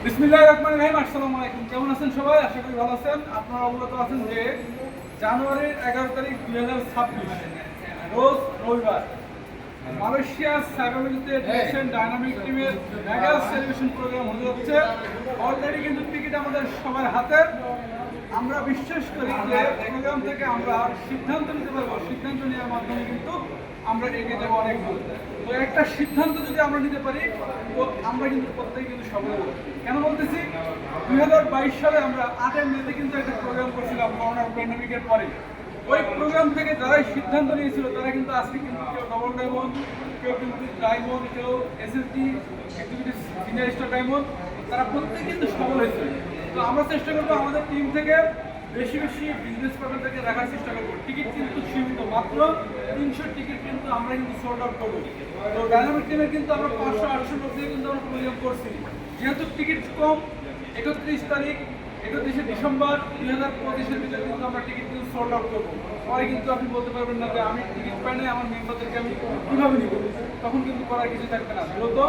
বিসমিল্লাহির রহমানির রহিম। আসসালামু আলাইকুম। কেমন আছেন সবাই? আশা করি ভালো আছেন। আপনারা অবগত আছেন যে জানুয়ারির 11 তারিখ 2026 রোজ রবিবার মালয়েশিয়া সাইবারমিলিতে ডিফেন্স ডাইনামিক টিমের মেগা সেলিব্রেশন প্রোগ্রাম হতে যাচ্ছে। অলরেডি কিন্তু টিকিট আমাদের সবার হাতে। আমরা বিশ্বাস করি যে প্রোগ্রাম থেকে আমরা সিদ্ধান্ত নিতে পারবো। সিদ্ধান্ত নেওয়ার মাধ্যমে কিন্তু আমরা এগিয়ে যাবো অনেক দূর। তো একটা সিদ্ধান্ত যদি আমরা নিতে পারি তো আমরা কিন্তু প্রত্যেকে কিন্তু সফল হবো। কেন বলতেছি, 2022 সালে আমরা 8 মেতে কিন্তু একটা প্রোগ্রাম করছিলাম করোনা প্যান্ডেমিকের পরে। ওই প্রোগ্রাম থেকে যারাই সিদ্ধান্ত নিয়েছিল তারা কিন্তু আজকে কিন্তু কেউ ডবল ডায়মন্ড, কেউ কিন্তু ডায়মন্ড, কেউ SSD executive senior star diamond, তারা প্রত্যেকে কিন্তু সফল হয়েছে। তো আমরা চেষ্টা করবো আমাদের টিম থেকে বেশি বেশি বিজনেস পার্টনার থেকে রাখার চেষ্টা করবো। টিকিট কিন্তু সীমিত, মাত্র 300 টিকিট কিন্তু আমরা কিন্তু সোল্ড আউট করবো। তো ডায়নামিক টিমের কিন্তু আমরা 500-800 লোক দিয়ে কিন্তু আমরা প্রোগ্রাম করছি। যেহেতু টিকিট কম, 31 তারিখ 31শে ডিসেম্বর 2025-এর ভিতরে কিন্তু আমরা টিকিট কিন্তু সোল্ড আউট করবো। পরে কিন্তু আপনি বলতে পারবেন না যে আমি টিকিট পাই নাই, আমার মেম্বারদেরকে আমি কীভাবে নিব, তখন কিন্তু করার কিছু থাকবে না। দ্রুত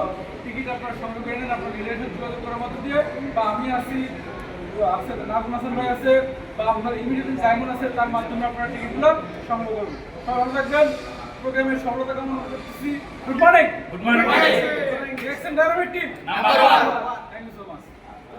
টিকিট আপনার সঙ্গে পেয়ে নেন, আপনার রিলেশন যোগাযোগ করার মধ্যে দিয়ে, বা আমি আছি, আছে নাজম হাসান ভাই আছে, বা আপনার ইমিডিয়েট জাইমন আছে, তার মাধ্যমে আপনারা টিকিটগুলো সংগ্রহ করবেন। সবাই ভালো থাকবেন। প্রোগ্রামের সফলতা কামনা করতেছি। Good morning. Good morning. Dynamic team number 1।